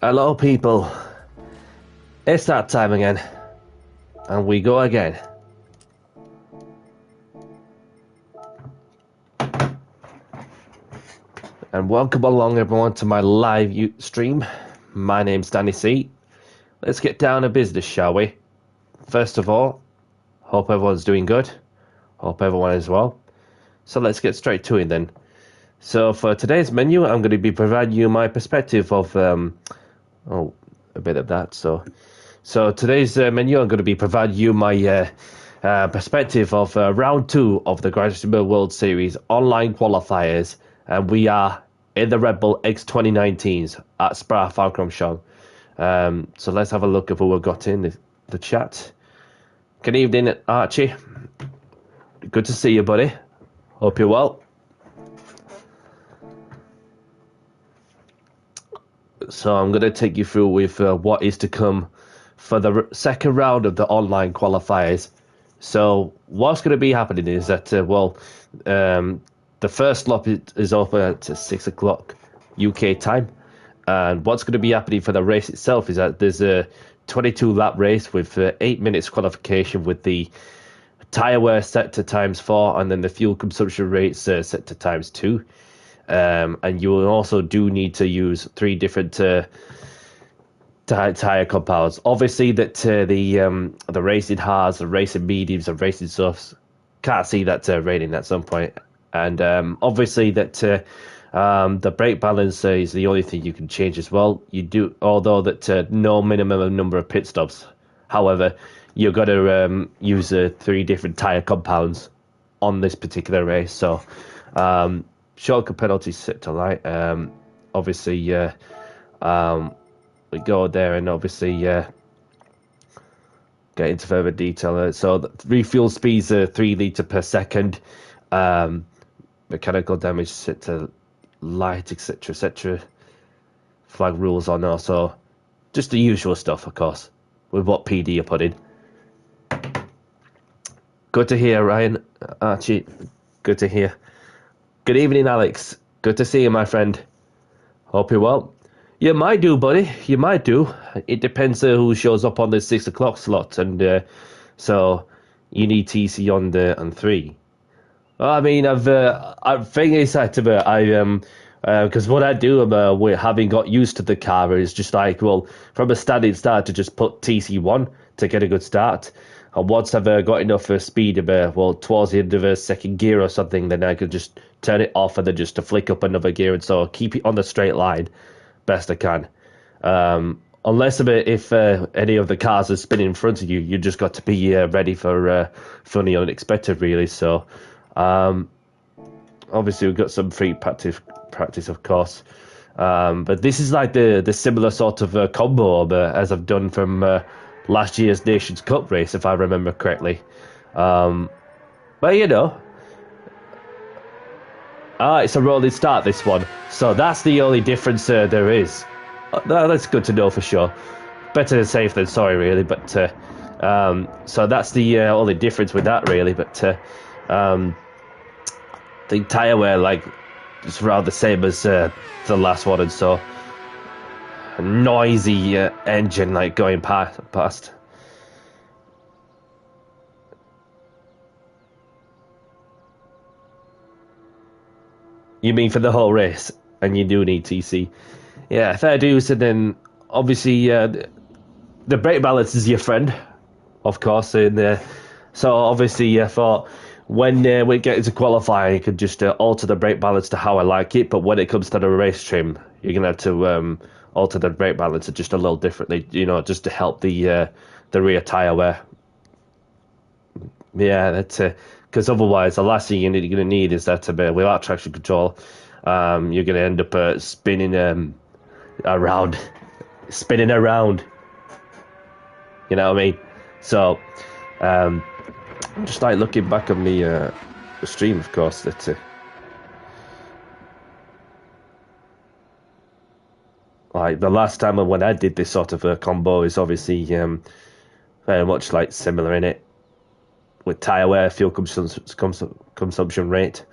Hello, people. It's that time again. And we go again. And welcome along, everyone, to my live stream. My name's Danny C. Let's get down to business, shall we? First of all, hope everyone's doing good. Hope everyone is well. So let's get straight to it then. So for today's menu, I'm going to be providing you my perspective of... a bit of that. So today's menu, I'm going to be providing you my perspective of round 2 of the Grand World Series online qualifiers, and we are in the Red Bull X 2019s at Spa-Francorchamps. So let's have a look at who we've got in the chat. Good evening, Archie. Good to see you, buddy. Hope you're well. So I'm going to take you through with what is to come for the second round of the online qualifiers. So what's going to be happening is that, the first lap is over at 6 o'clock UK time. And what's going to be happening for the race itself is that there's a 22-lap race with 8 minutes qualification with the tyre wear set to ×4 and then the fuel consumption rates set to ×2. And you will also do need to use 3 different tire compounds. Obviously, that the racing hards, the racing mediums, and racing softs can't see that rating at some point. And obviously, that the brake balance is the only thing you can change as well. You do, although that no minimum number of pit stops. However, you've got to use 3 different tire compounds on this particular race. So. Shortcut penalties set to light. Obviously, we go there and obviously get into further detail. So the refuel speeds are 3 litre per second. Mechanical damage set to light, etc., etc. Flag rules on also. Just the usual stuff, of course, with what PD you put in. Good to hear, Ryan. Archie, good to hear. Good evening, Alex. Good to see you, my friend. Hope you're well. You might do, buddy. You might do. It depends who shows up on the 6 o'clock slot, and so you need TC on 3. Well, I mean, thing is that because what I do, with having got used to the car, is just like, well, from a standing start to just put TC1 to get a good start. And once I've got enough speed, towards the end of a second gear or something, then I can just turn it off and then just to flick up another gear, and so keep it on the straight line best I can. Unless if any of the cars are spinning in front of you, you just got to be ready for the unexpected, really. So obviously we've got some free practice, of course. But this is like the similar sort of combo as I've done from last year's Nations Cup race, if I remember correctly. But you know, it's a rolling start, this one, so that's the only difference there is. That's good to know for sure. Better safe than sorry, really. But so that's the only difference with that, really. But the tyre wear is around the same as the last one, and so a noisy engine going past. You mean for the whole race, and you do need TC? Yeah, fair dues. And then obviously the brake balance is your friend, of course. And so obviously I thought when we get into qualifying, I could just alter the brake balance to how I like it. But when it comes to the race trim, you're gonna have to alter the brake balance just a little differently, just to help the rear tyre wear. Yeah, that's because otherwise the last thing you're going to need is that without traction control, you're going to end up spinning around. You know what I mean? So, just looking back on the stream, of course, that the last time when I did this sort of combo is obviously very much similar in it, with tyre wear, fuel consumption rate.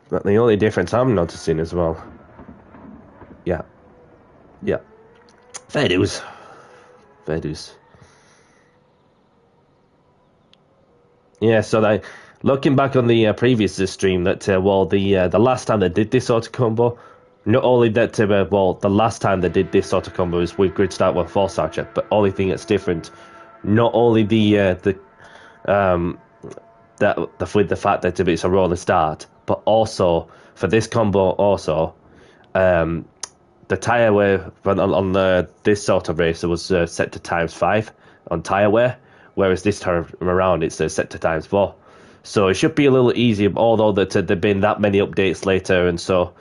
But the only difference I'm noticing as well. Yeah. Yeah. Fair dues. Fair dues. Yeah, so looking back on the previous stream, that the last time they did this sort of combo, not only that the last time they did this sort of combo is with grid start with 4-star check, but only thing that's different, not only with the fact that it's a rolling start, but also for this combo also, the tire wear on this sort of race was set to ×5 on tire wear, whereas this time around it's set to ×4. So it should be a little easier, although there've been that many updates later, and so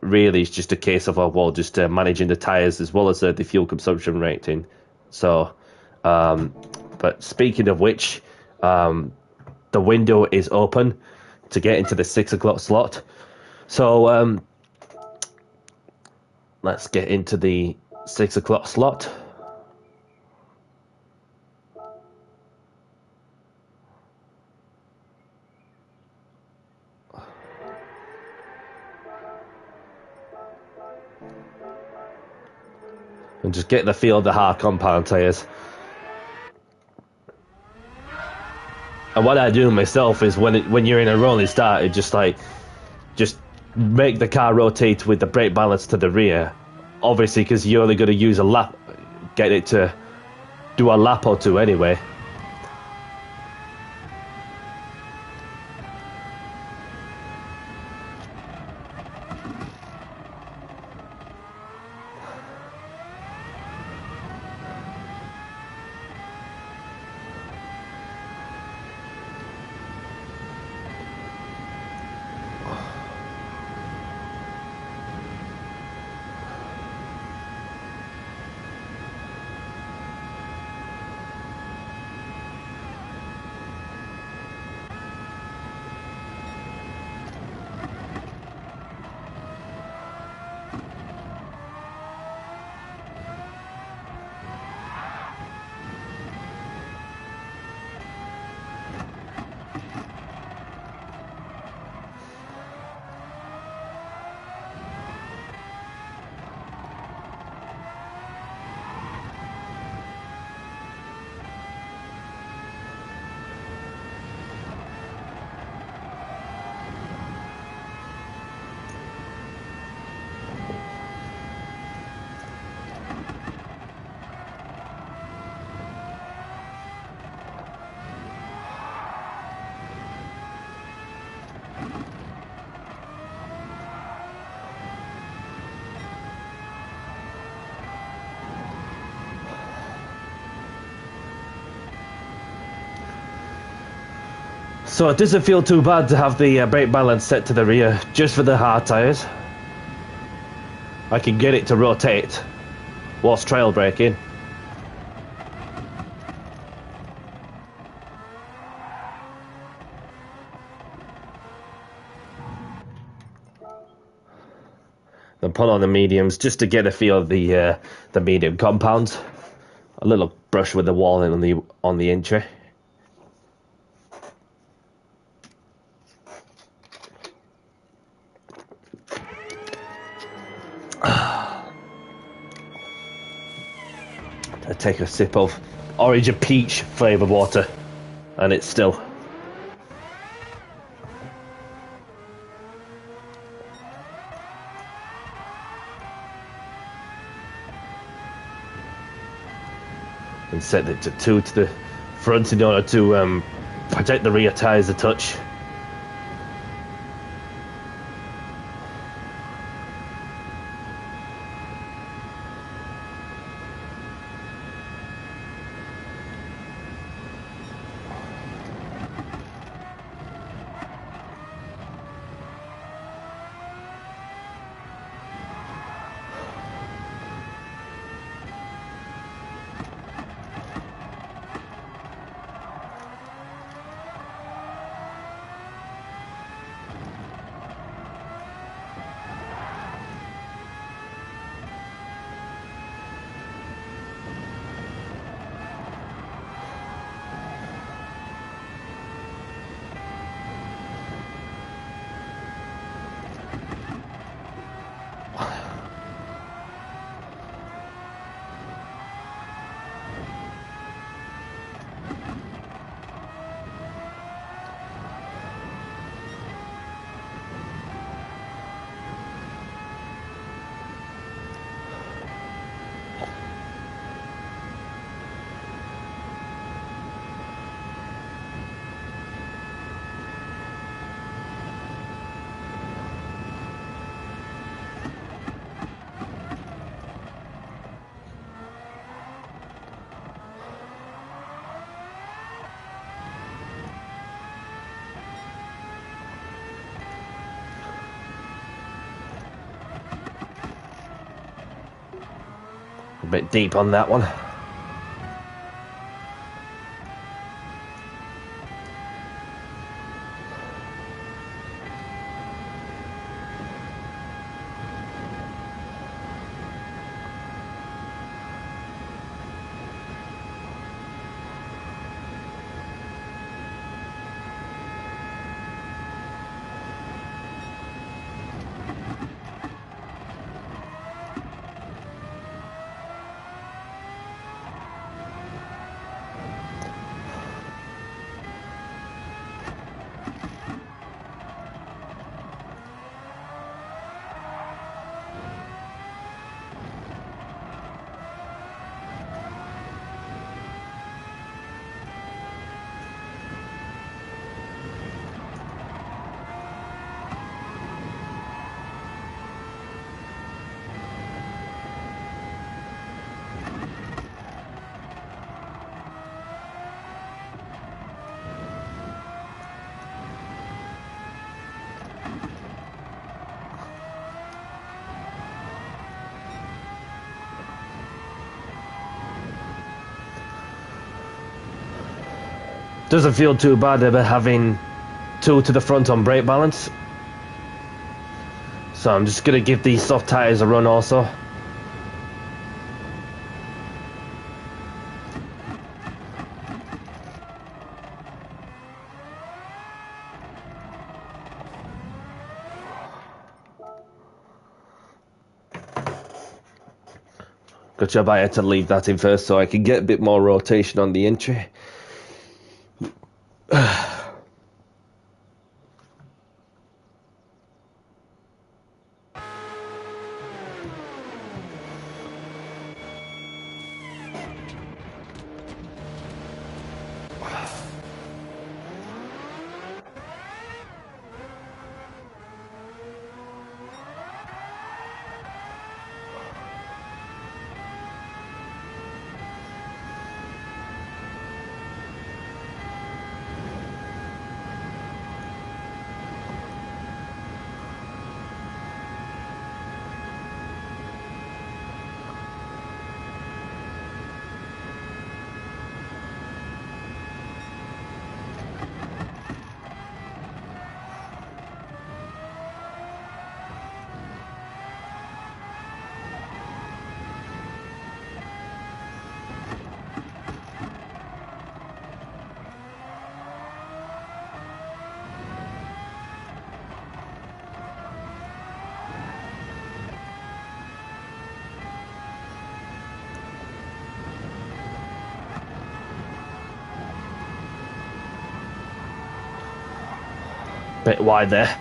really it's just a case of just managing the tires as well as the fuel consumption rating. So, but speaking of which, the window is open to get into the 6 o'clock slot. So let's get into the 6 o'clock slot. And just get the feel of the hard compound tyres. And what I do myself is when you're in a rolling start, it just make the car rotate with the brake balance to the rear. Obviously, because you're only going to use a lap, get it to do a lap or two anyway. So it doesn't feel too bad to have the brake balance set to the rear, just for the hard tyres. I can get it to rotate whilst trail braking. Then put on the mediums just to get a feel of the medium compounds. A little brush with the wall on the entry. I take a sip of orange and peach flavoured water, and it's still. And set it to 2 to the front in order to protect the rear tyres a touch. bit deep on that one. Doesn't feel too bad about having 2 to the front on brake balance. So I'm just going to give these soft tyres a run also. Good job I had to leave that in first so I can get a bit more rotation on the entry. Bit wide there.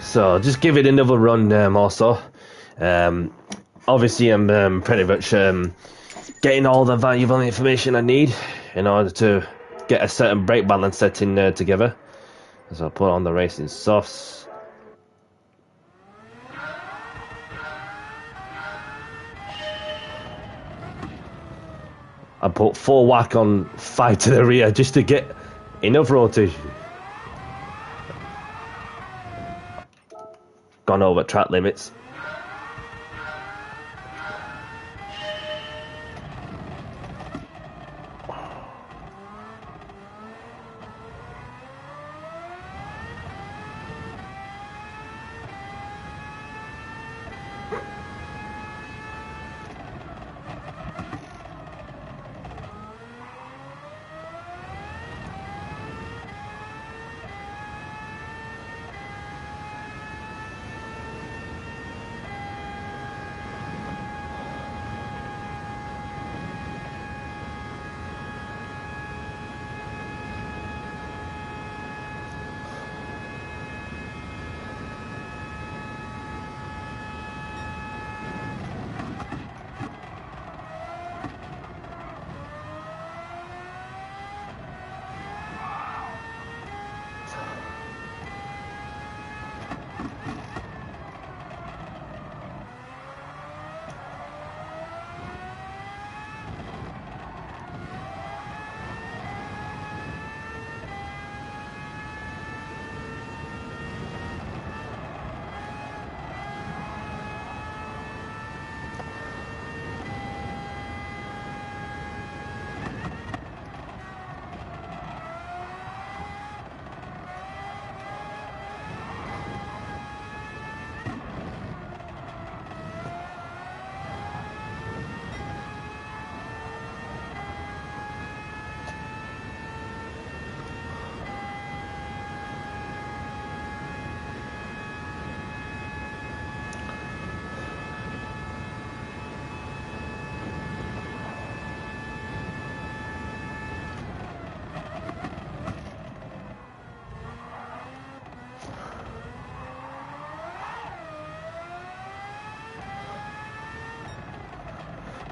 So just give it another run also. Obviously, I'm pretty much getting all the valuable information I need in order to get a certain brake balance setting together. So I'll put on the racing softs. I put 4 whack on 5 to the rear just to get enough rotation. Gone over track limits.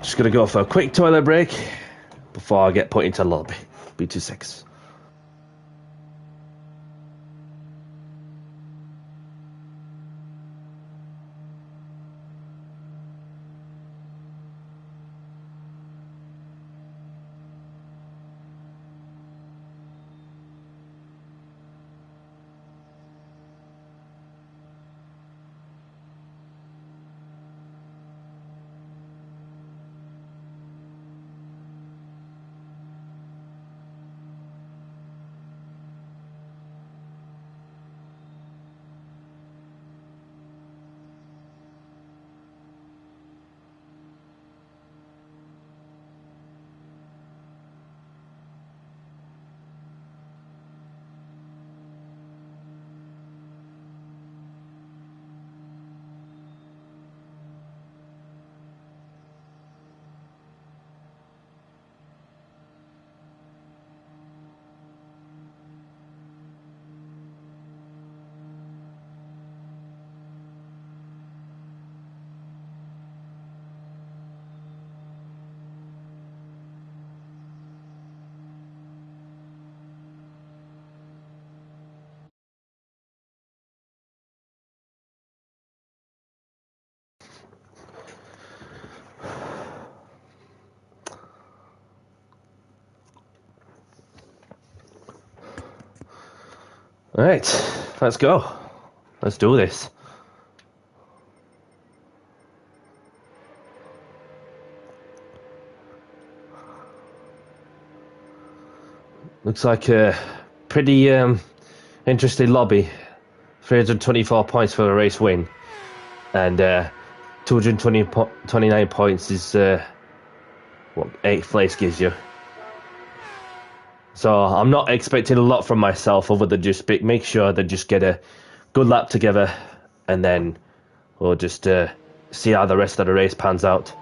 Just gonna go for a quick toilet break before I get put into the lobby. Be 2 seconds. Alright, let's go. Let's do this. Looks like a pretty interesting lobby. 324 points for a race win. And 229 points is what 8th place gives you. So I'm not expecting a lot from myself other than just make sure that just get a good lap together, and then we'll just see how the rest of the race pans out.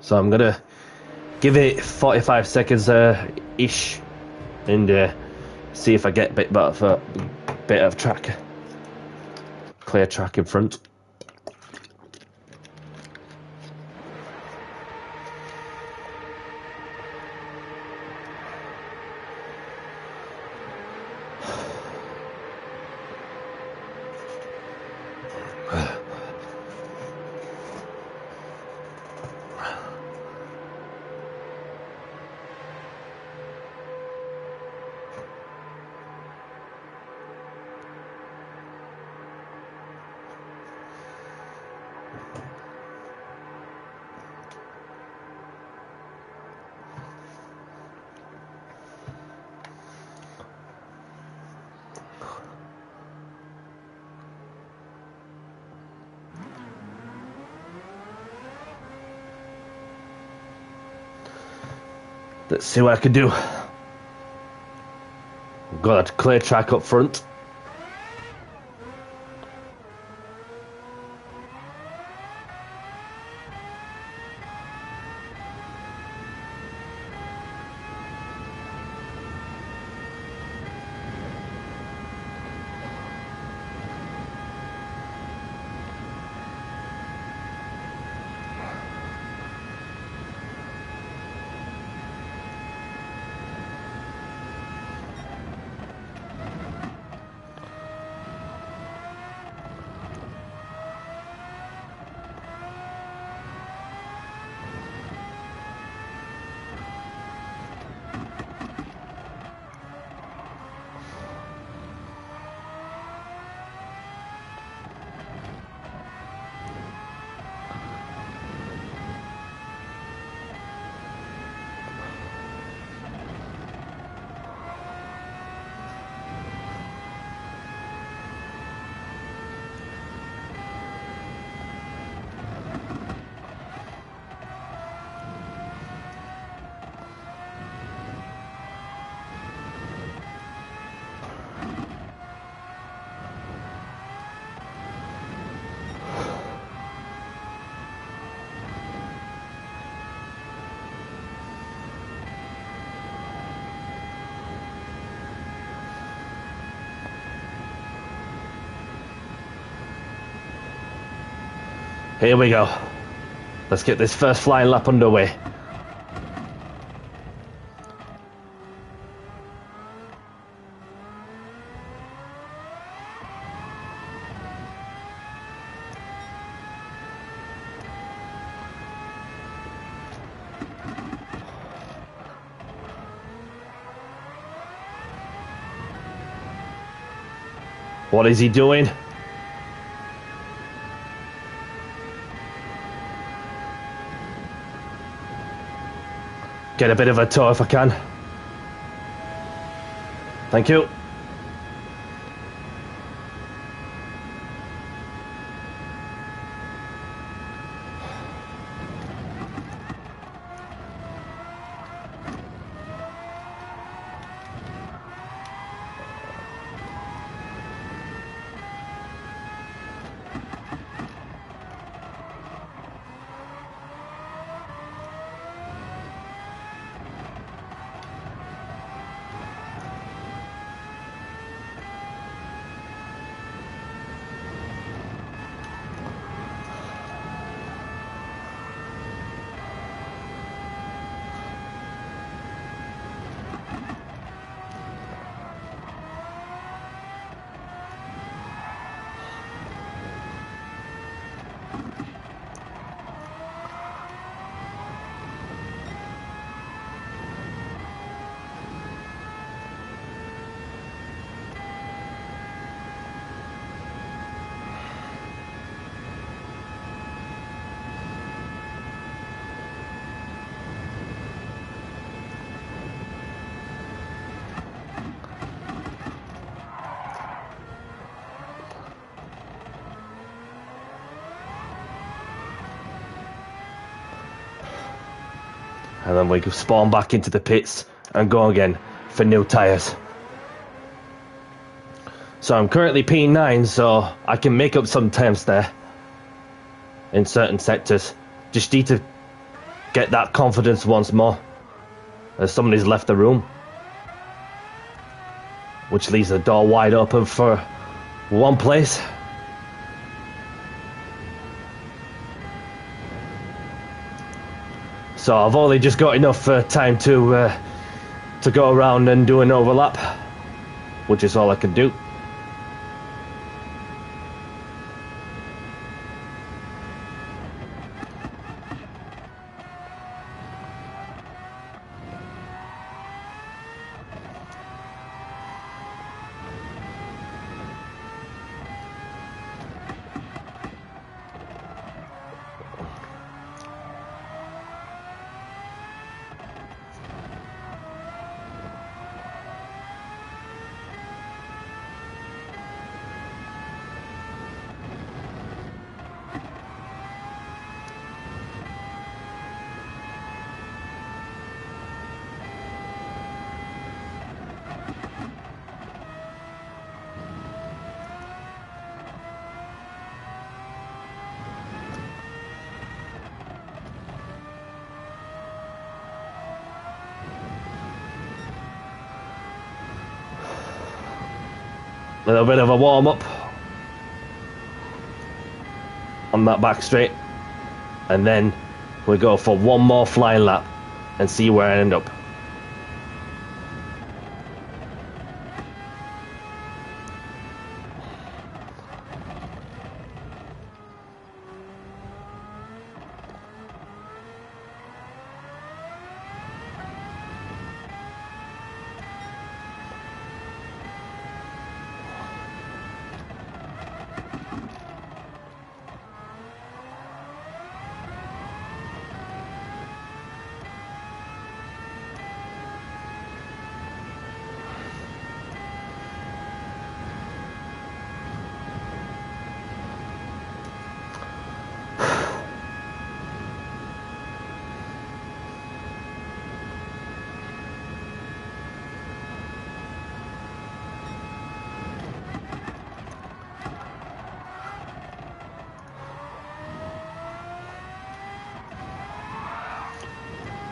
So I'm gonna give it 45 seconds ish, and see if I get a bit of track, clear track in front. Let's see what I can do. Got a clear track up front. Here we go. Let's get this first flying lap underway. What is he doing? Get a bit of a tow if I can. Thank you. And then we can spawn back into the pits and go again for new tyres. So I'm currently P9, so I can make up some temps there in certain sectors. Just need to get that confidence once more as somebody's left the room, which leaves the door wide open for one place. So I've only just got enough time to go around and do an overlap, which is all I can do. A little bit of a warm-up on that back straight, and then we go for one more flying lap and see where I end up.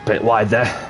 Bit wide there.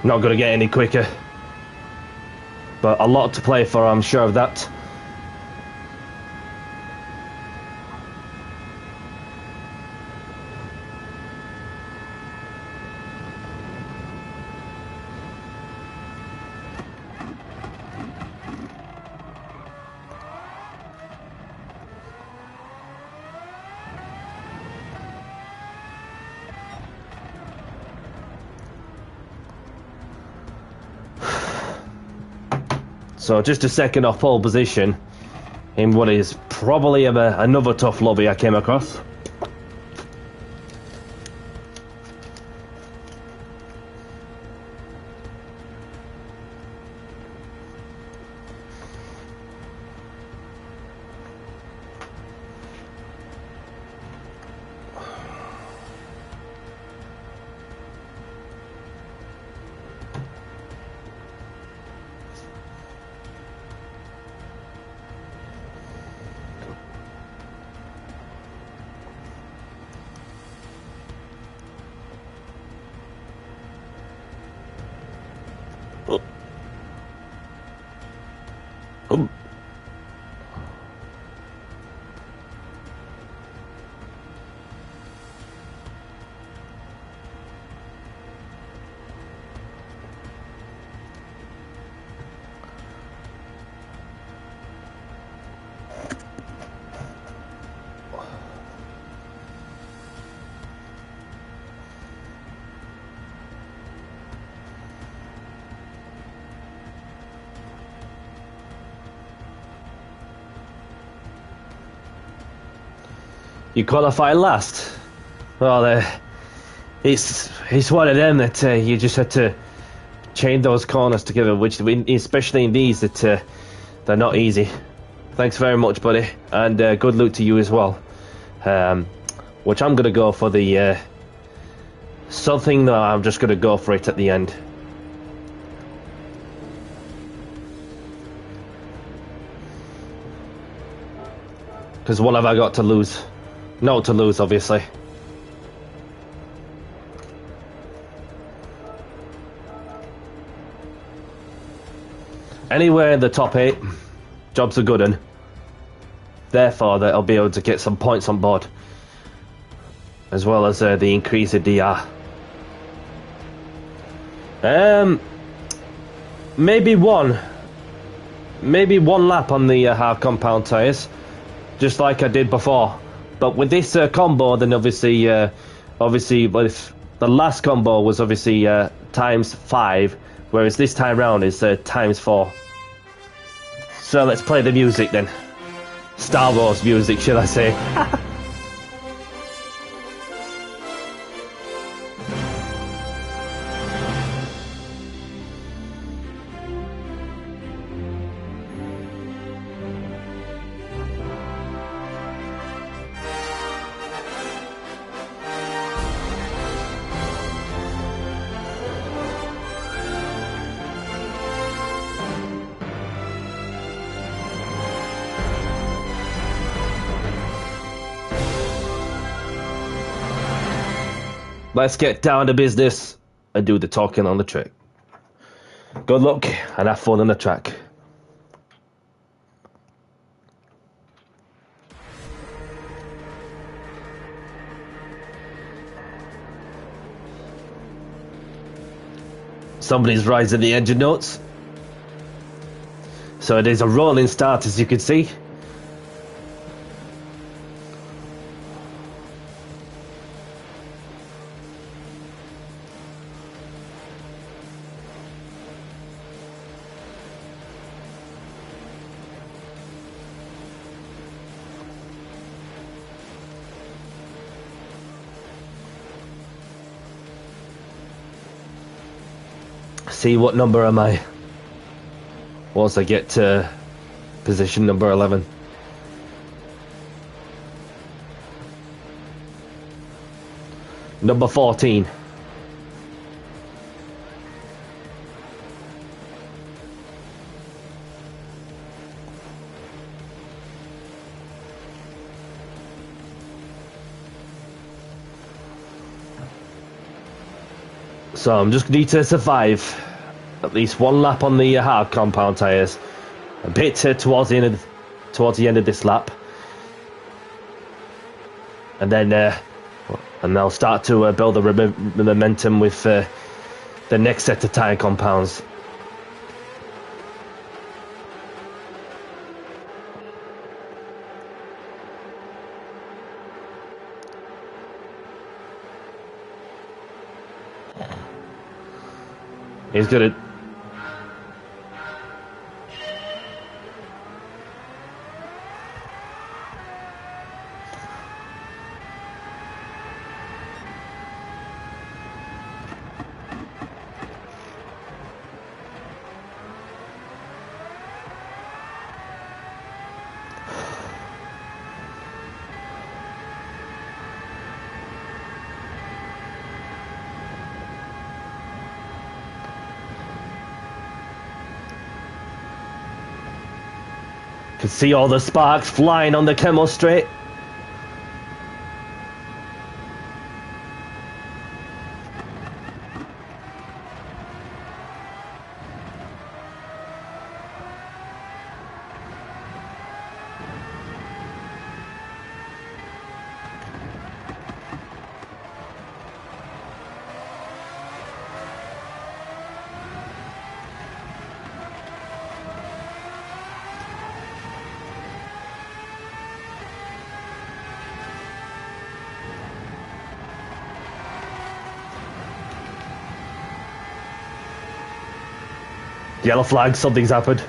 Not going to get any quicker, but a lot to play for, I'm sure of that. So just a second off pole position in what is probably another tough lobby I came across. You qualify last. Well, it's one of them that you just had to chain those corners together, which, especially in these, that they're not easy. Thanks very much, buddy, and good luck to you as well. Which I'm gonna go for the something that I'm just gonna go for it at the end. Because what have I got to lose? No to lose, obviously. Anywhere in the top 8, job's a good one. Therefore, they'll be able to get some points on board. As well as the increase in DR. Maybe one lap on the hard compound tyres. Just like I did before, but with this combo, then obviously, with the last combo was obviously times 5, whereas this time round is times 4. So let's play the music then. Star Wars music, should I say? Let's get down to business and do the talking on the track. Good luck and have fun on the track. Somebody's rising the engine notes. So it is a rolling start, as you can see. See what number am I once I get to position number 11. Number 14. So I'm just need to survive at least one lap on the hard compound tyres, a bit towards the end of this lap, and then they'll start to build the momentum with the next set of tyre compounds. He's good. Can see all the sparks flying on the Camel Straight. Yellow flag, something's happened.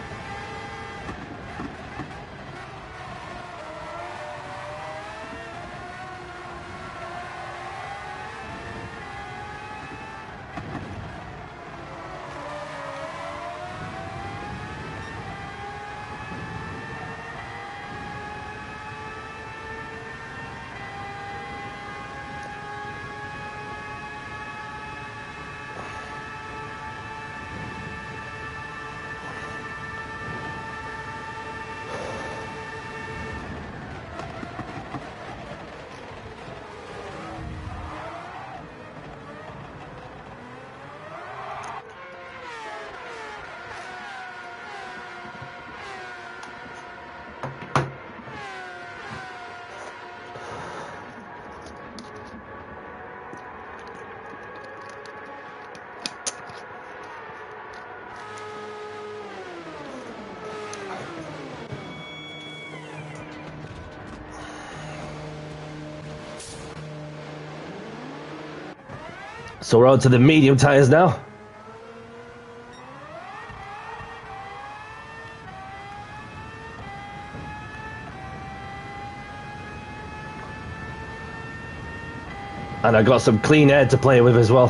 So we're on to the medium tyres now. And I got some clean air to play with as well.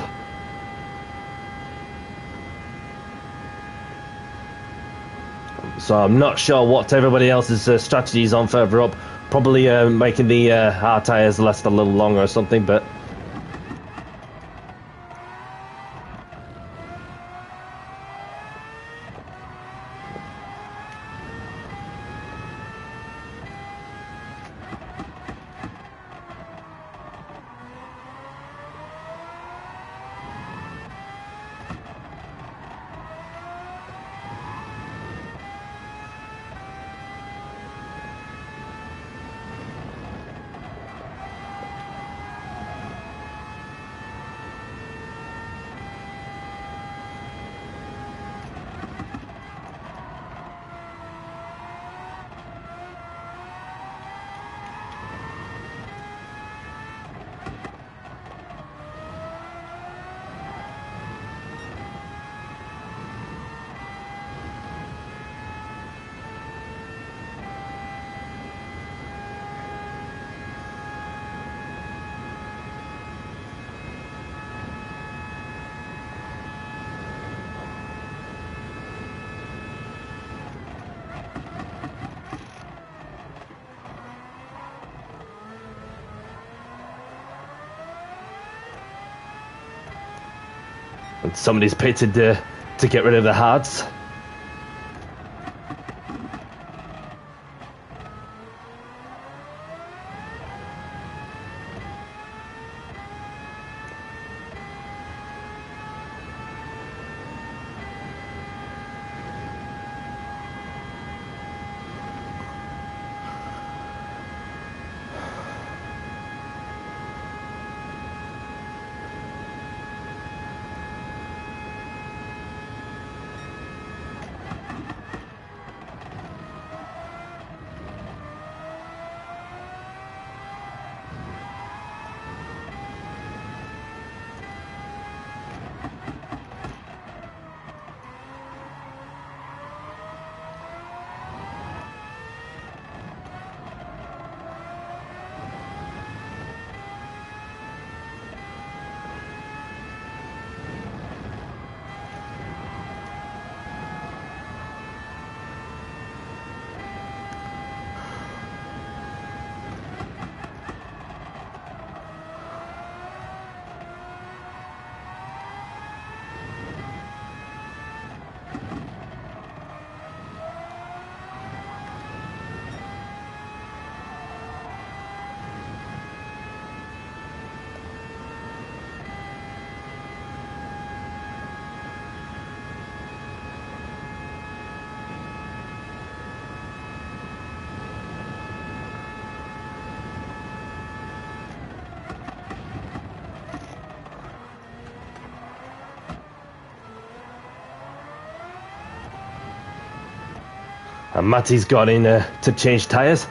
So I'm not sure what everybody else's strategy is on further up. Probably making the hard tyres last a little longer or something, but... And somebody's pitted to get rid of the hards. And Matty's gone in to change tyres.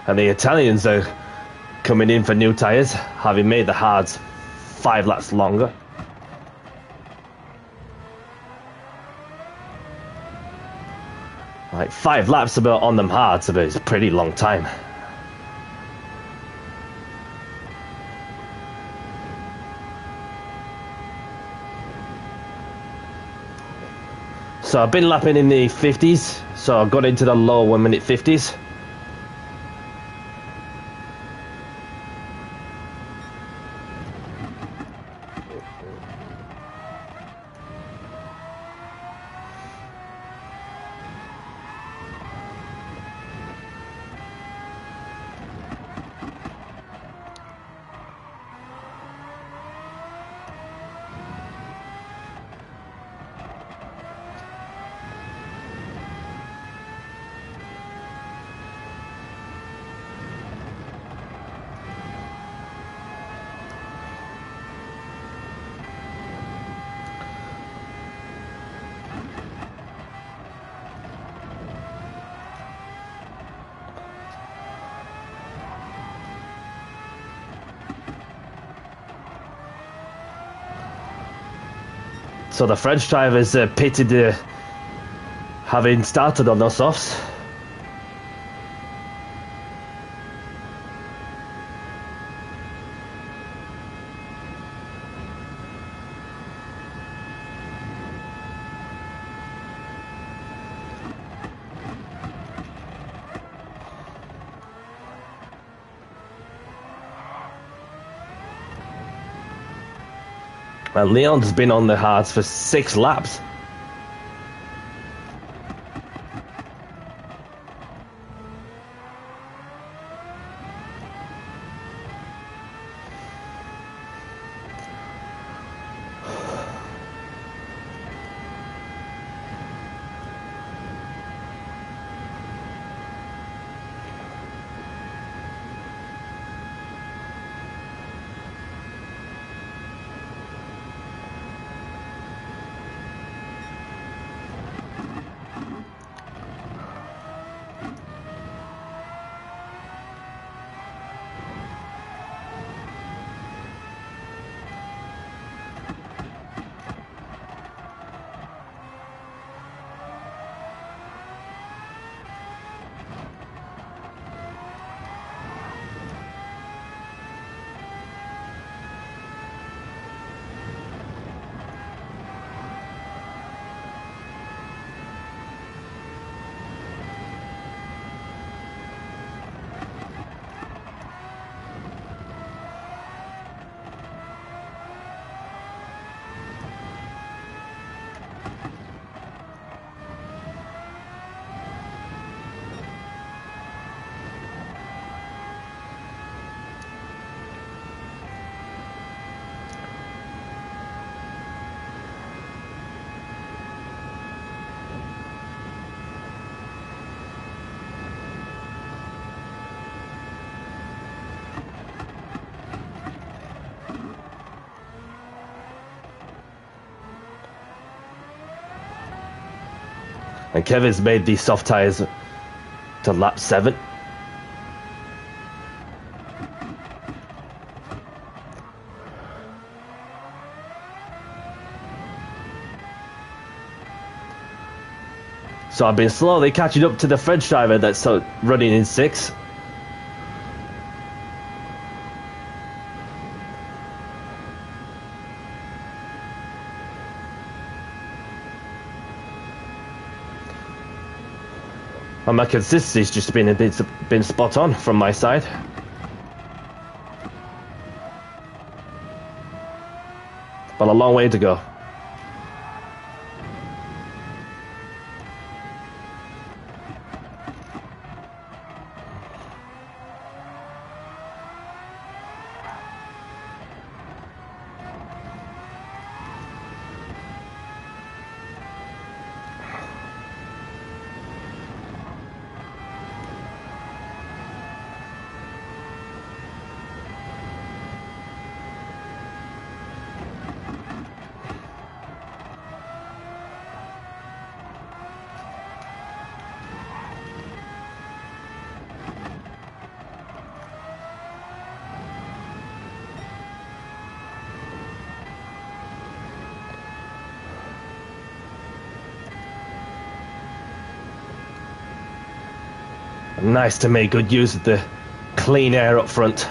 And the Italians are coming in for new tyres, having made the hards 5 laps longer. Like 5 laps about on them hards, but it's a pretty long time. So I've been lapping in the 50s, so I got into the low 1 minute 50s. So the French drivers pitted having started on those softs. And Leon's been on the hards for 6 laps. And Kevin's made these soft tyres to lap 7. So I've been slowly catching up to the French driver that's running in 6. And my consistency's just been spot on from my side. But a long way to go. Nice to make good use of the clean air up front.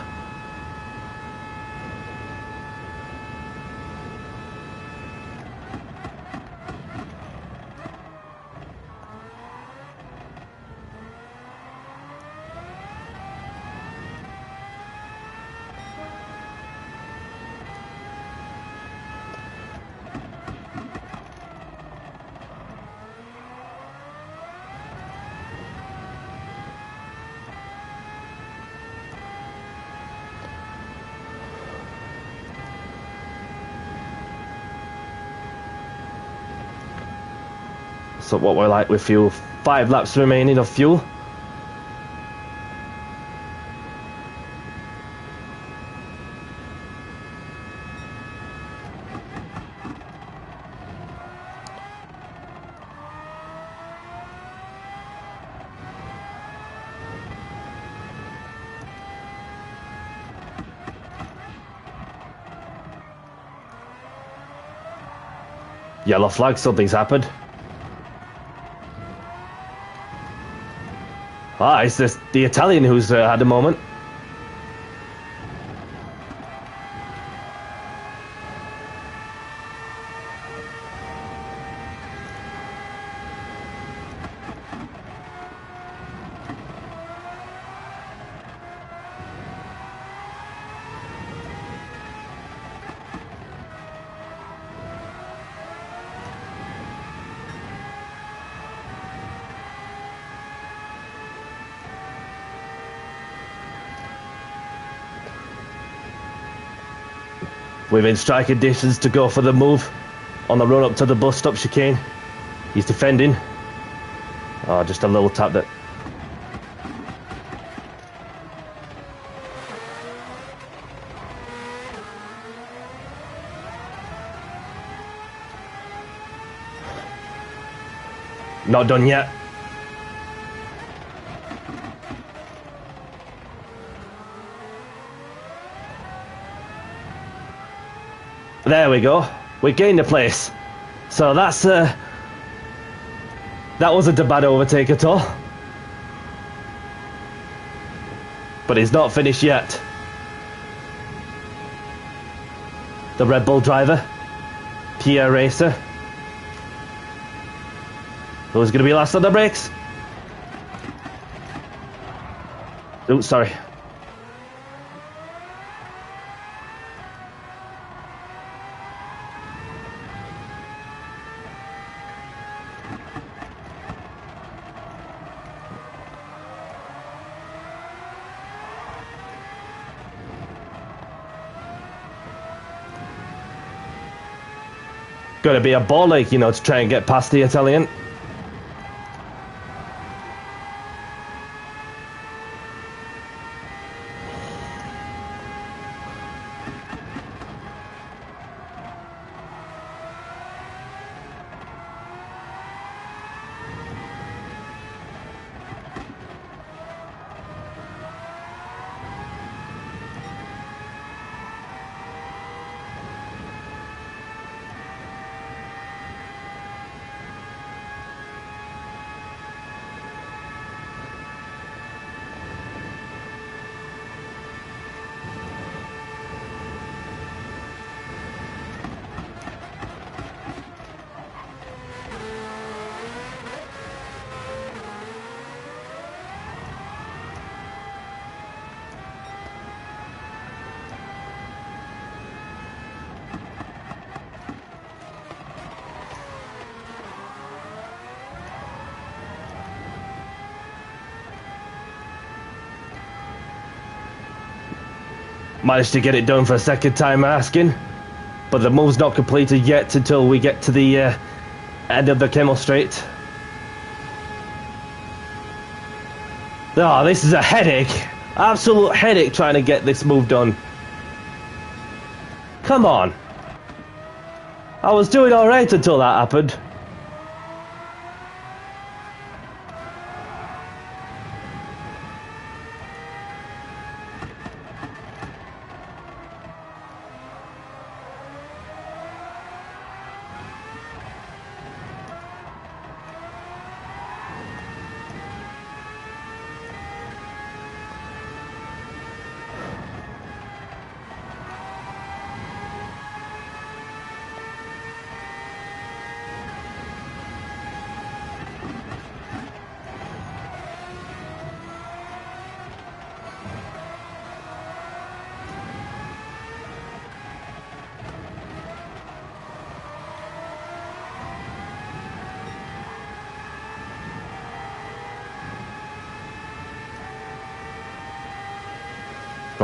So what we're like with fuel, 5 laps remaining of fuel. Yellow flag, something's happened. Ah, it's this the Italian who's had a moment. We're in striking distance to go for the move on the run up to the bus stop chicane. He's defending. Oh, just a little tap that. Not done yet. There we go. We gained a place. So that's that wasn't a bad overtake at all. But he's not finished yet. The Red Bull driver, Pierre Racer. Who's going to be last on the brakes? Oh, sorry. Got to be a ball ache, you know, to try and get past the Italian. Managed to get it done for a second time asking, but the move's not completed yet until we get to the end of the Kimmel Straight. Oh, this is a headache. Absolute headache trying to get this move done. Come on. I was doing alright until that happened.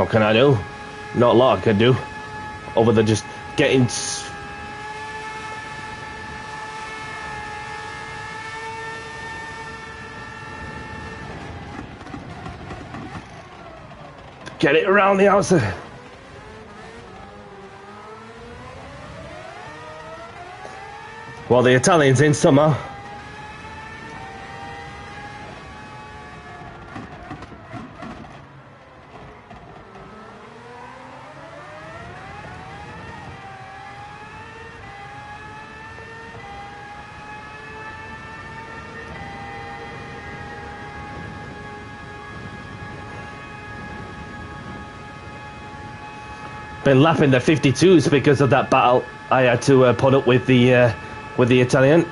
What can I do? Not a lot I can do. Other than just getting... Get it around the outside. Well, the Italian's in somehow. Been lapping the 52s because of that battle I had to put up with the Italian.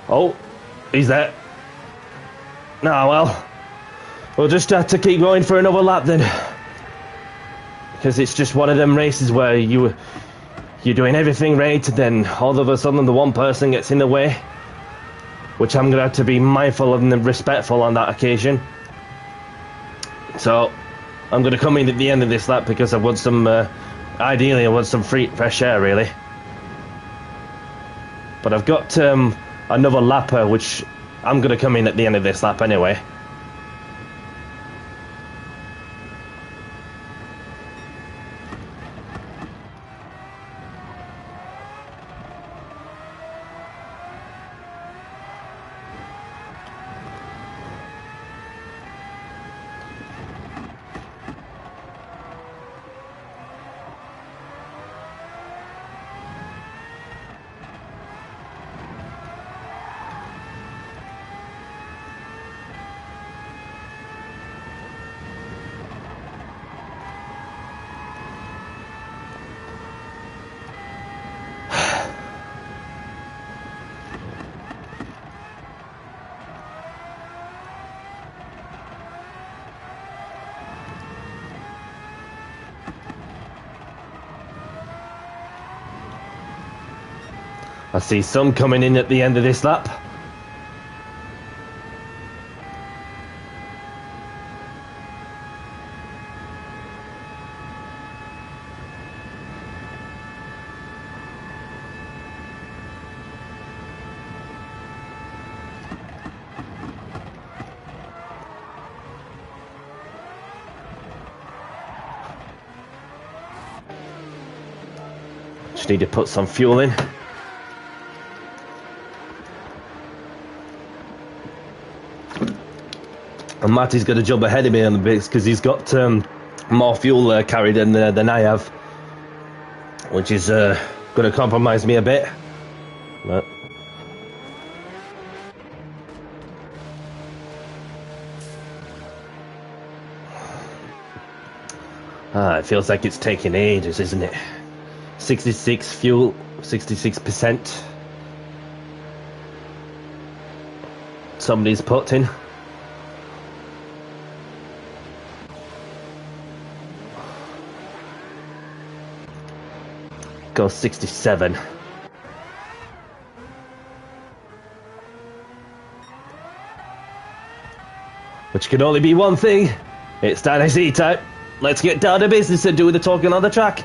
Oh, he's there. Ah, well, we'll just have to keep going for another lap then. Because it's just one of them races where you're doing everything right, then all of a sudden the one person gets in the way. Which I'm going to have to be mindful and respectful on that occasion. So, I'm going to come in at the end of this lap because I want some, ideally I want some fresh air really. But I've got another lapper which I'm going to come in at the end of this lap anyway. I see some coming in at the end of this lap. Just need to put some fuel in. And Matty's got to jump ahead of me on the bits because he's got more fuel carried than I have, which is going to compromise me a bit. But it feels like it's taking ages, isn't it? 66 fuel, 66%. Somebody's put in. Go 67. which can only be one thing. It's Tennessee time. Let's get down to business and do the talking on the track.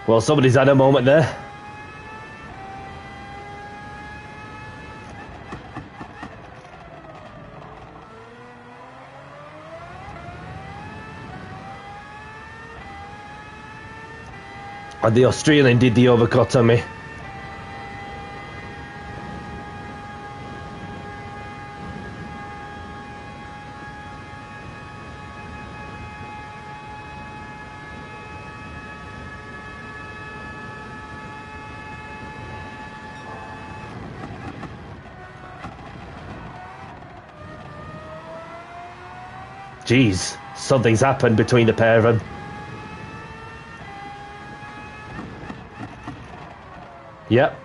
Well, somebody's had a moment there. And the Australian did the overcut on me. Jeez, something's happened between the pair of them. Yep.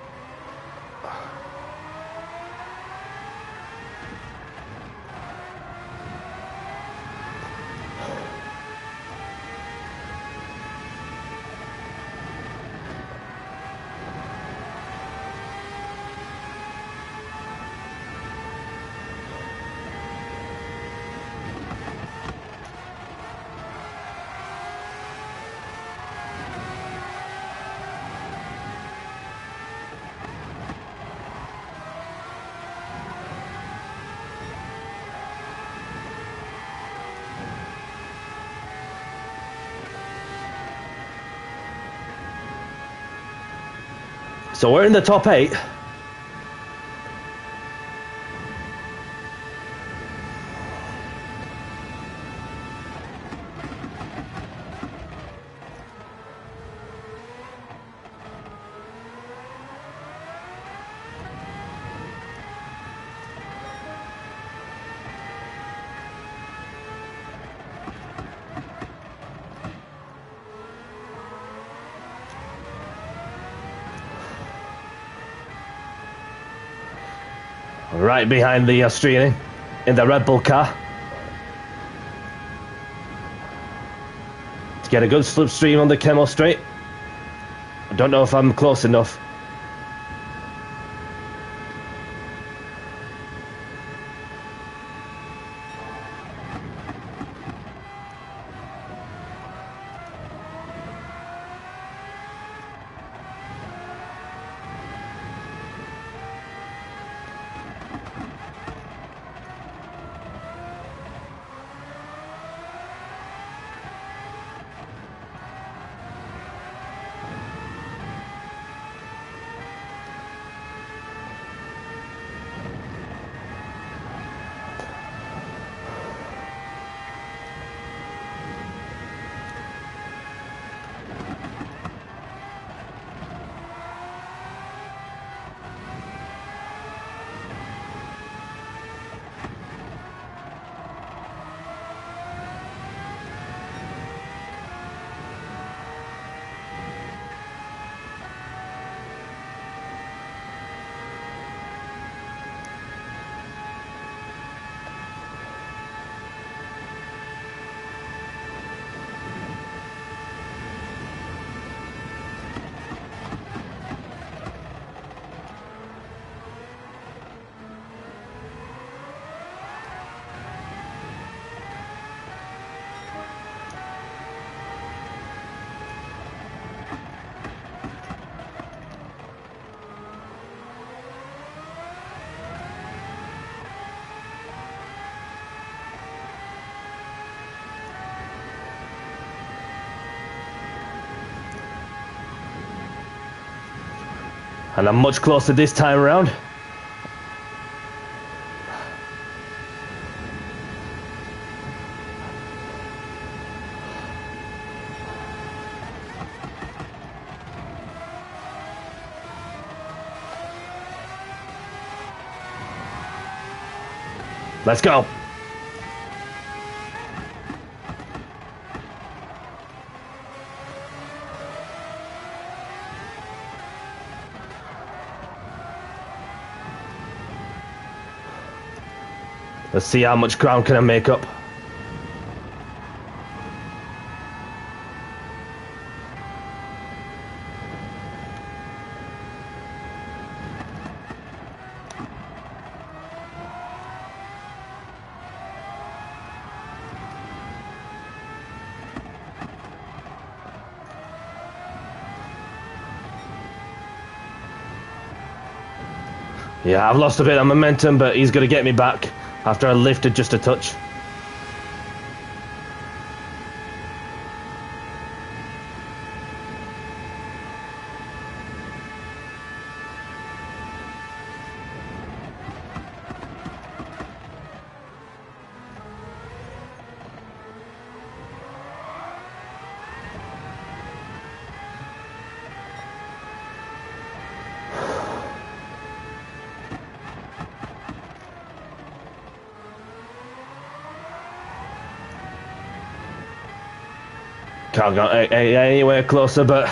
So we're in the top 8. Right behind the Australian in the Red Bull car. To get a good slipstream on the Camel Straight. I don't know if I'm close enough. And I'm much closer this time around. Let's go. Let's see how much ground can I make up. Yeah, I've lost a bit of momentum, but he's going to get me back after I lifted just a touch. Can't go anywhere closer, but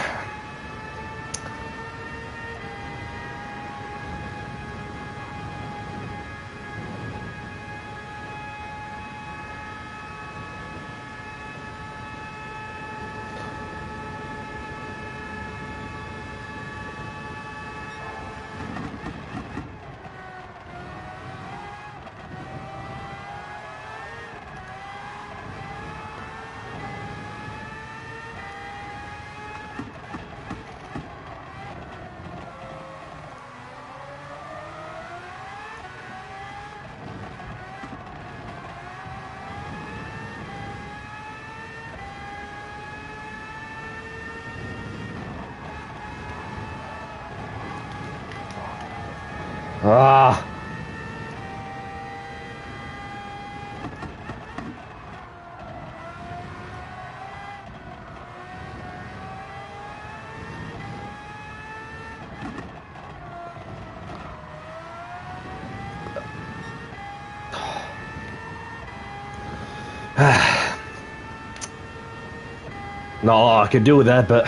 not a lot I could do with that, but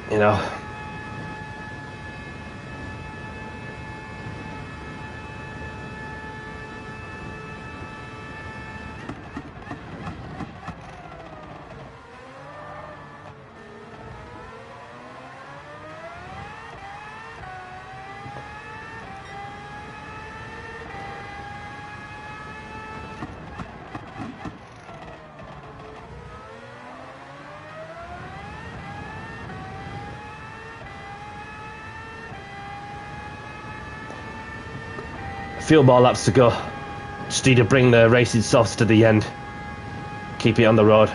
you know. Few more laps to go. Just need to bring the racing softs to the end. Keep it on the road.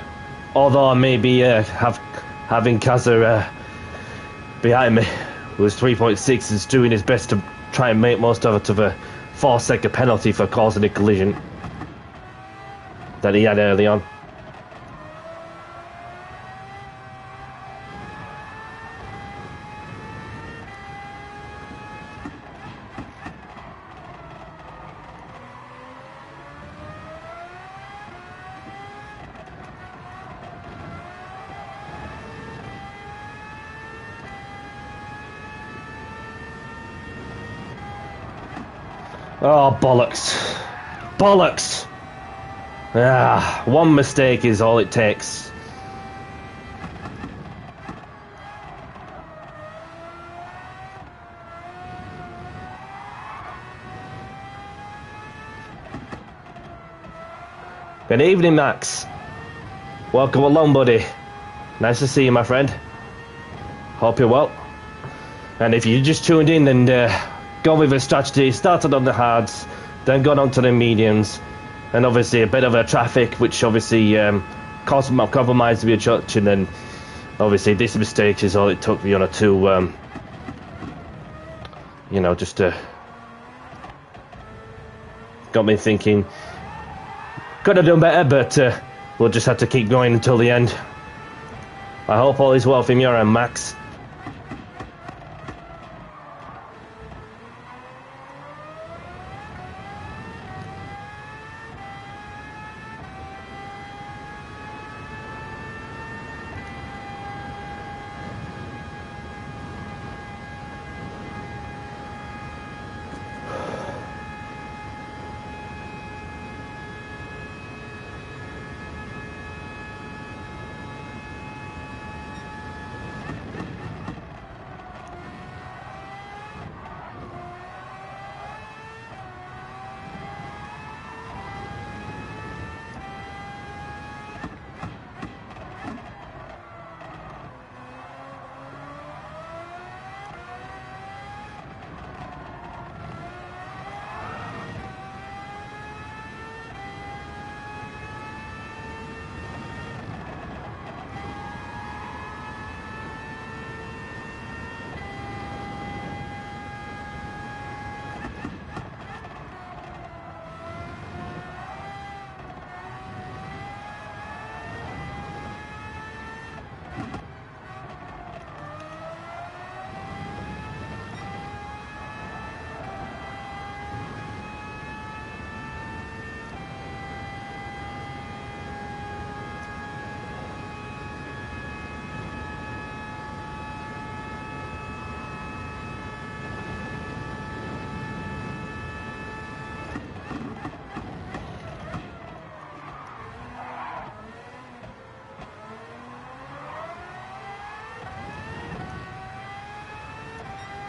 Although I may be having Kazza behind me, who's 3.6, is doing his best to try and make most of it of a 4-second penalty for causing a collision that he had early on. Oh, bollocks. Bollocks! Ah, one mistake is all it takes. Good evening, Max. Welcome along, buddy. Nice to see you, my friend. Hope you're well. And if you just tuned in, then gone with a strategy, started on the hards, then gone on to the mediums, and obviously a bit of a traffic, which obviously compromised me a touch, and then obviously this mistake is all it took me on a two you know, just got me thinking. Could have done better, but we'll just have to keep going until the end. I hope all is well from your end, Max.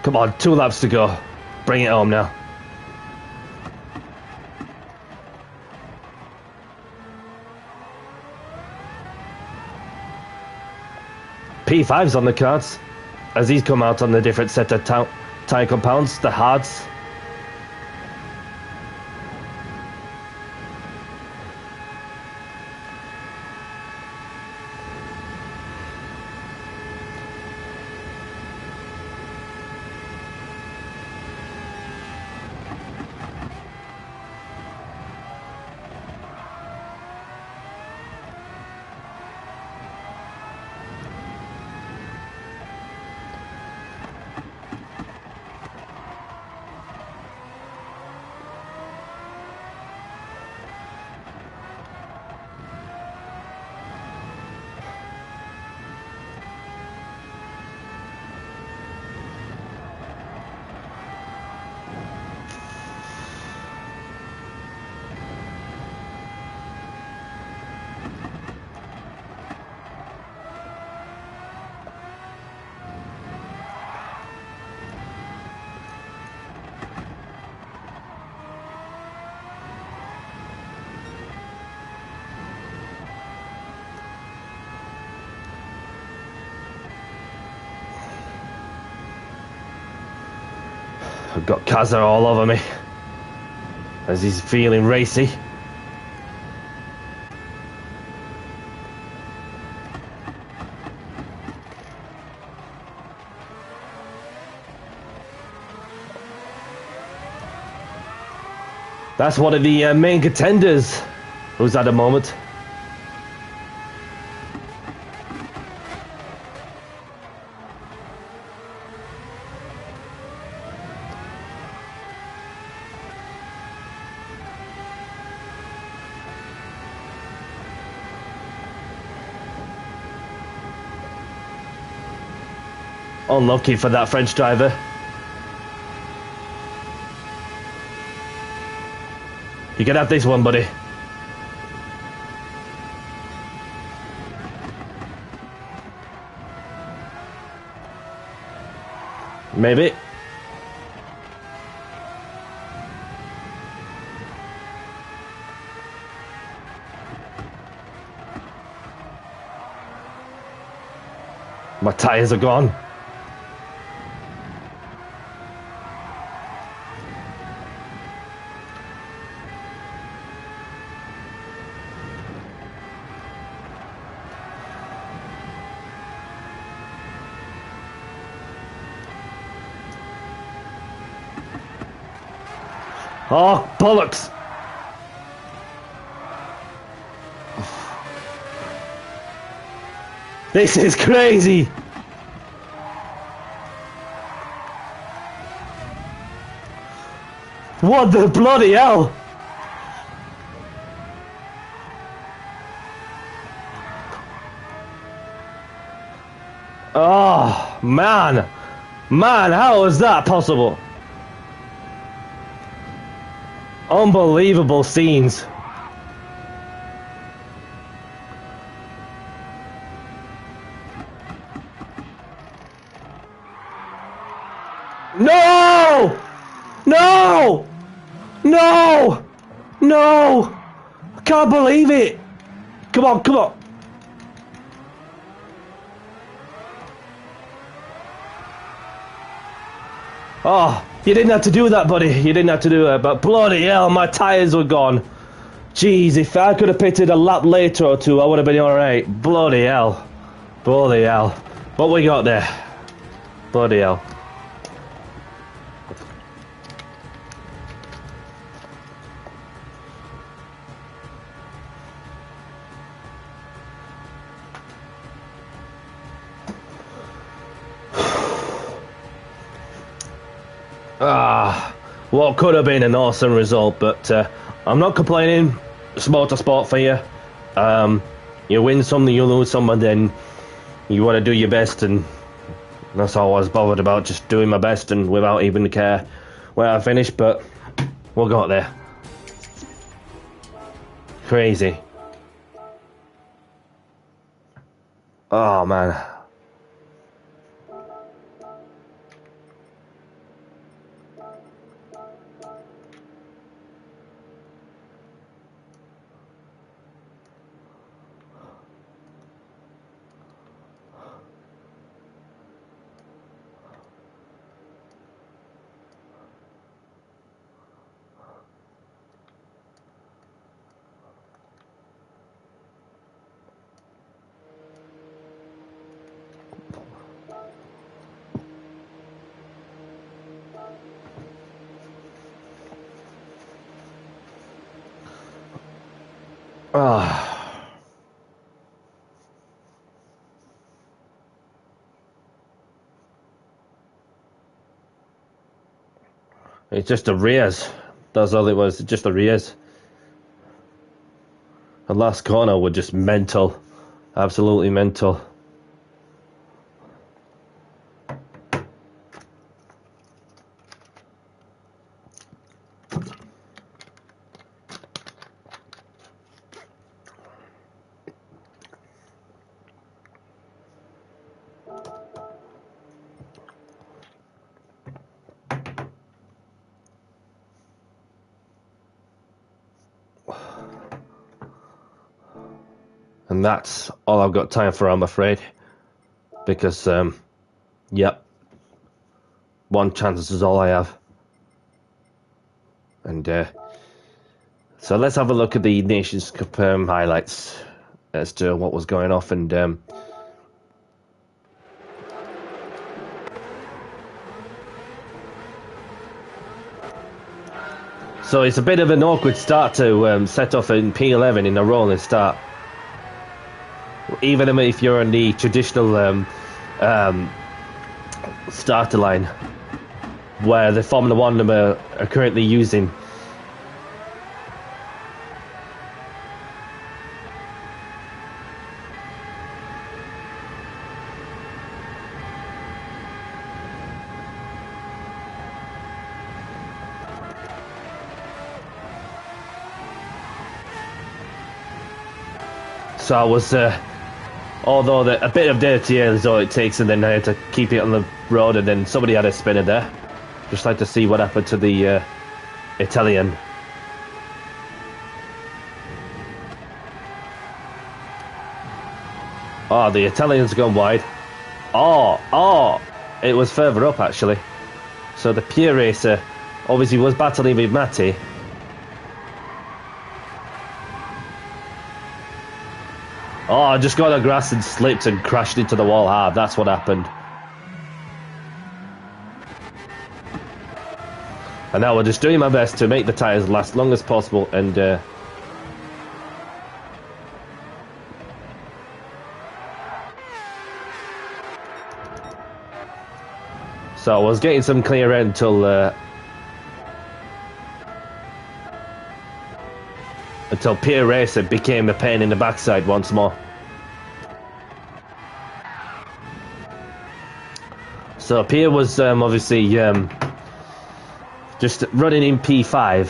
Come on, 2 laps to go. Bring it home now. P5's on the cards, as he's come out on the different set of tyre compounds, the hards. I've got Kaza all over me, as he's feeling racy. That's one of the main contenders who's at the moment. Unlucky for that French driver. You can have this one, buddy. Maybe. My tires are gone. Oh, bollocks! This is crazy! What the bloody hell? Oh, man! Man, how is that possible? Unbelievable scenes. No! No! No! No! I can't believe it! Come on, come on! Oh, you didn't have to do that, buddy. You didn't have to do that, but bloody hell, my tyres were gone. Jeez, if I could have pitted a lap later or two, I would have been alright. Bloody hell. Bloody hell. What we got there? Bloody hell. What could have been an awesome result, but I'm not complaining. It's motorsport for you. You win some, you lose some, and then you want to do your best, and that's all I was bothered about, just doing my best and without even care where I finish, but we got there. Crazy. Oh, man. It's just a race. That's all it was, just a race. The last corner was just mental. Absolutely mental. And that's all I've got time for, I'm afraid. Because, yep. One chance is all I have. And, so let's have a look at the Nations Cup highlights as to what was going off. And, so it's a bit of an awkward start to set off in P11 in a rolling start. Even if you're on the traditional starter line, where the Formula One are currently using. So I was, although a bit of dirty air is all it takes, and then I had to keep it on the road, and then somebody had a spinner there. Just like to see what happened to the Italian. Oh, the Italian's gone wide. Oh, it was further up actually. So the Pure Racer obviously was battling with Matty. Oh, I just got on the grass and slipped and crashed into the wall hard. That's what happened. And I was just doing my best to make the tyres last long as possible, and so I was getting some clear air until Peer Racer became a pain in the backside once more. So Pierre was obviously just running in P5.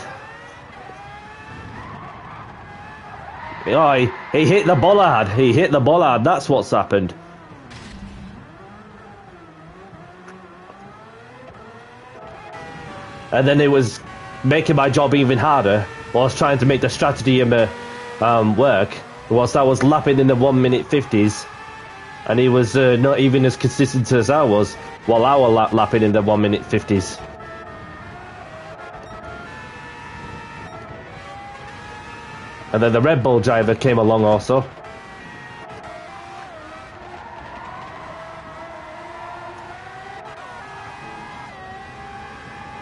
Oh, he hit the bollard. He hit the bollard. That's what's happened. And then it was making my job even harder whilst trying to make the strategy work. Whilst I was lapping in the 1 minute 50s, and he was not even as consistent as I was, while I was lapping in the 1 minute 50s. And then the Red Bull driver came along also.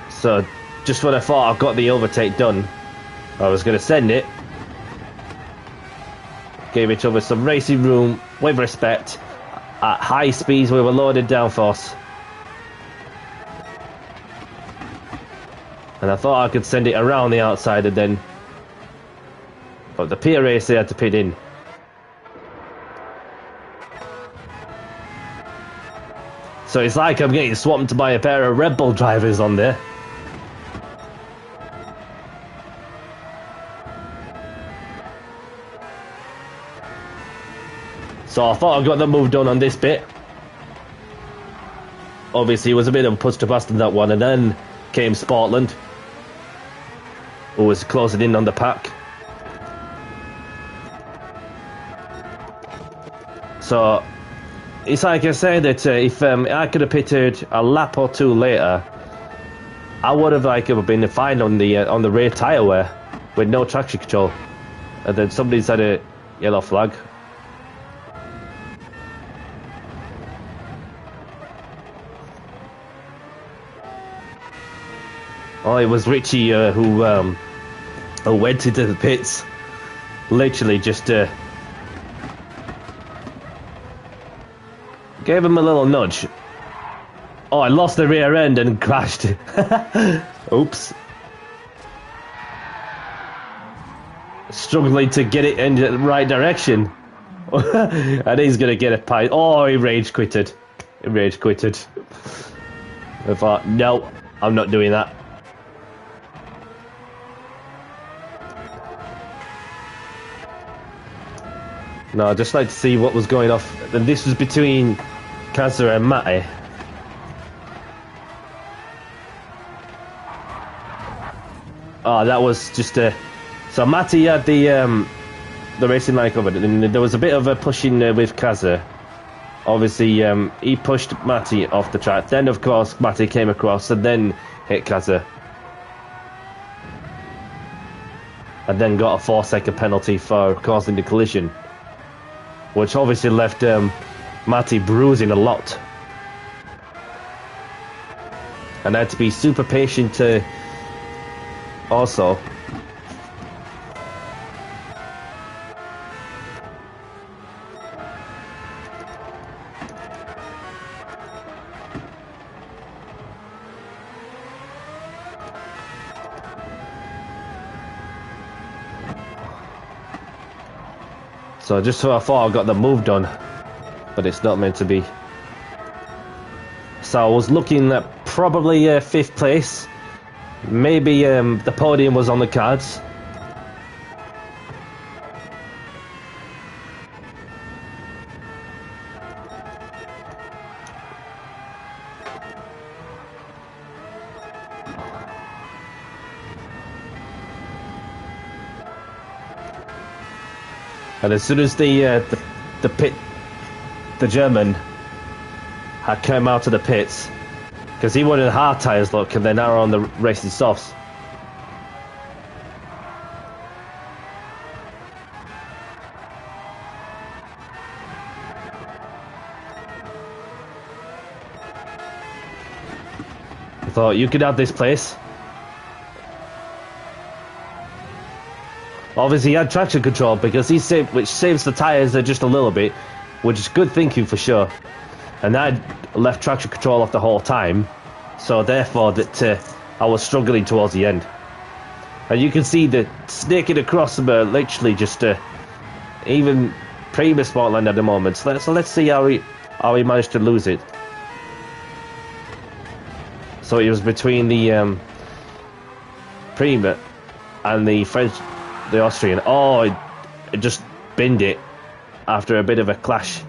So, just when I thought I got the overtake done, I was going to send it. Gave each other some racing room with respect. At high speeds, we were loaded downforce. And I thought I could send it around the outside and then... But the peer racer had to pit in. So it's like I'm getting swamped by a pair of Red Bull drivers on there. So I thought I got the move done on this bit. Obviously it was a bit of a push to bust on that one, and then came Sportland, who was closing in on the pack. So it's like I say that if I could have pitted a lap or two later, I would have been fine on the rear tyre wear with no traction control, and then somebody's had a yellow flag. Oh, it was Richie who went into the pits. Literally just gave him a little nudge. Oh, I lost the rear end and crashed. Oops. Struggling to get it in the right direction. And he's going to get a pie. Oh, he rage quitted. He rage quitted. I thought, no, I'm not doing that. No, I'd just like to see what was going off. And this was between Kazza and Matty. Oh, that was just a... So Matty had the racing line covered, and there was a bit of a pushing with Kazza. Obviously, he pushed Matty off the track. Then, of course, Matty came across and then hit Kazza. And then got a 4-second penalty for causing the collision, which obviously left Matty bruising a lot. And I had to be super patient also. So just so I thought I got the move done, but it's not meant to be. So I was looking at probably 5th place. Maybe the podium was on the cards. And as soon as the German had come out of the pits, because he wanted hard tyres, look, and they're now on the racing softs. I thought, you could have this place. Obviously, he had traction control because which saves the tyres just a little bit, which is good thinking for sure. And I left traction control off the whole time, so therefore that I was struggling towards the end. And you can see the snaking across them, literally just even Prima Sportland at the moment. So let's see how he managed to lose it. So it was between the Prima and the French, the Austrian. Oh, it just binned it after a bit of a clash.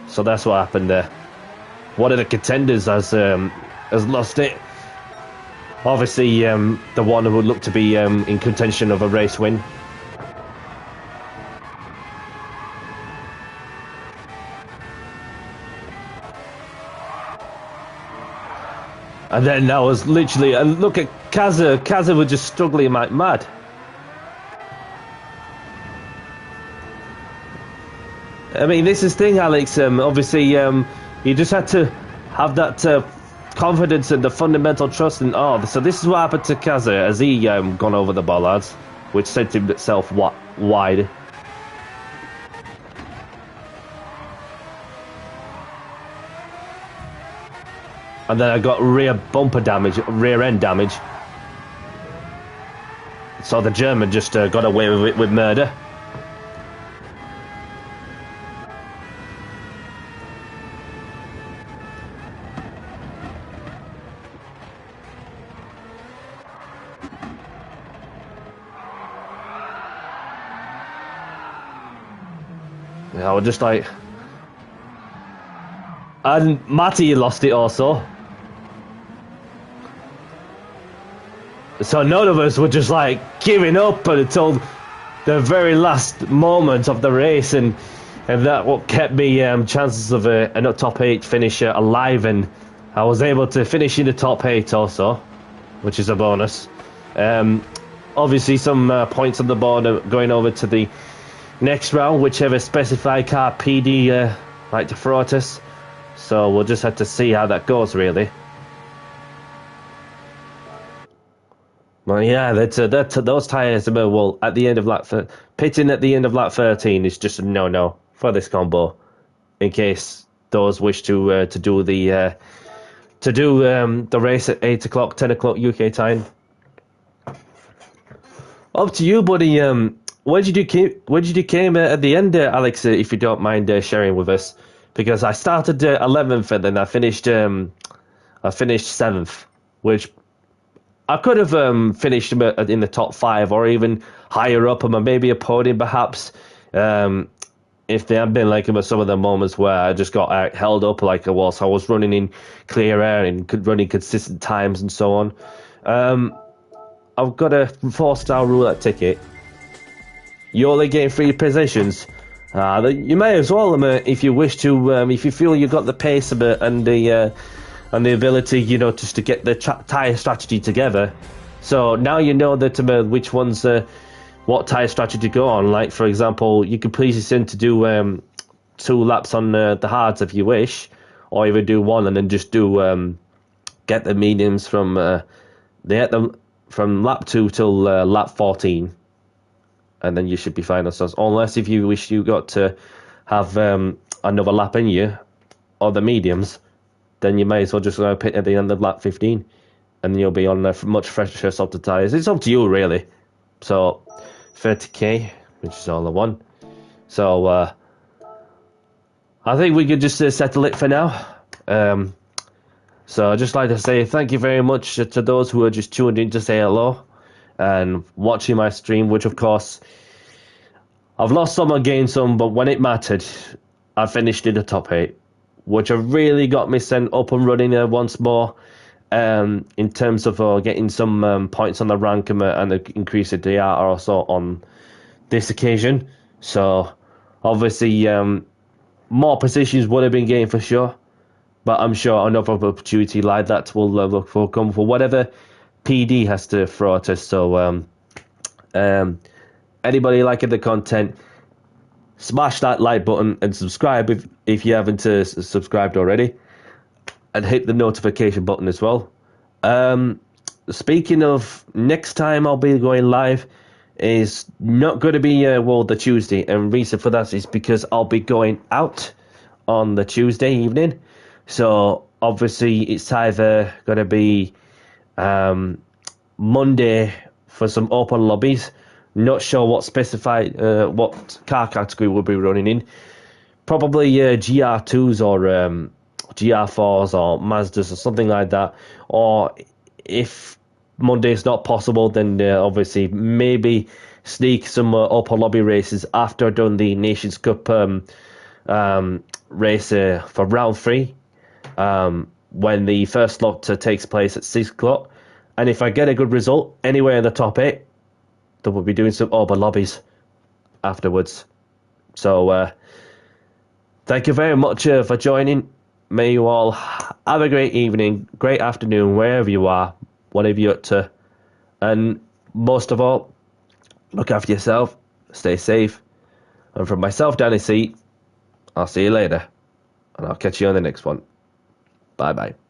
So that's what happened there. One of the contenders has lost it. Obviously, the one who would look to be in contention of a race win. And then that was literally, and look at Kaza. Kaza was just struggling like mad. I mean, this is the thing, Alex. Obviously, you just had to have that confidence and the fundamental trust. And so this is what happened to Kaza as he gone over the bollards, which sent himself wide. And then I got rear bumper damage, rear end damage. So the German just got away with it with murder. I was just like... And Matty lost it also. So none of us were just like giving up until the very last moment of the race, and that what kept me chances of a top 8 finish alive, and I was able to finish in the top 8 also, which is a bonus. Obviously some points on the board going over to the next round, whichever specified car PD like to throw at us. So we'll just have to see how that goes, really. Well, yeah, those tyres. Well, at the end of lap, pitting at the end of lap 13 is just a no for this combo. In case those wish to do the race at 8 o'clock, 10 o'clock UK time. Up to you, buddy. Where did you came at the end, Alex? If you don't mind sharing with us, because I started 11th and then I finished 7th, which I could have finished in the top 5 or even higher up, and maybe a podium perhaps. If there had been like some of the moments where I just got held up like I was running in clear air and running consistent times and so on. I've got a 4-star roulette ticket. You only gain 3 positions. You may as well, if you wish to, if you feel you've got the pace and the ability, just to get the tyre strategy together. So now you know that which ones, what tyre strategy to go on. Like, for example, you could please send to do 2 laps on the hards if you wish, or even do 1 and then just do get the mediums from lap 2 till lap 14. And then you should be fine. Unless if you wish you got to have another lap in you, or the mediums, then you may as well just pit at the end of lap 15, and you'll be on much fresher softer tyres. It's up to you, really. So 30k, which is all I want. So I think we could just settle it for now. So I'd just like to say thank you very much to those who are just tuned in to say hello and watching my stream, which of course I've lost some and gained some, but when it mattered, I finished in the top 8, which have really got me sent up and running once more, in terms of getting some points on the rank and increase the DR also on this occasion. So obviously more positions would have been gained for sure, but I'm sure another opportunity like that will come for whatever PD has to throw at us. So anybody liking the content, smash that like button and subscribe if you haven't subscribed already, and hit the notification button as well. Speaking of, next time I'll be going live is not going to be the Tuesday, and reason for that is because I'll be going out on the Tuesday evening. So obviously it's either going to be Monday for some open lobbies. Not sure what what car category we'll be running in. Probably GR2s or GR4s or Mazdas or something like that. Or if Monday's not possible, then obviously maybe sneak some open lobby races after I've done the Nations Cup race for round 3, when the first lot takes place at 6 o'clock. And if I get a good result anywhere in the top 8, then we'll be doing some open lobbies afterwards. So thank you very much for joining. May you all have a great evening, great afternoon, wherever you are, whatever you're up to. And most of all, look after yourself, stay safe. And from myself, Danny C, I'll see you later. And I'll catch you on the next one. Bye-bye.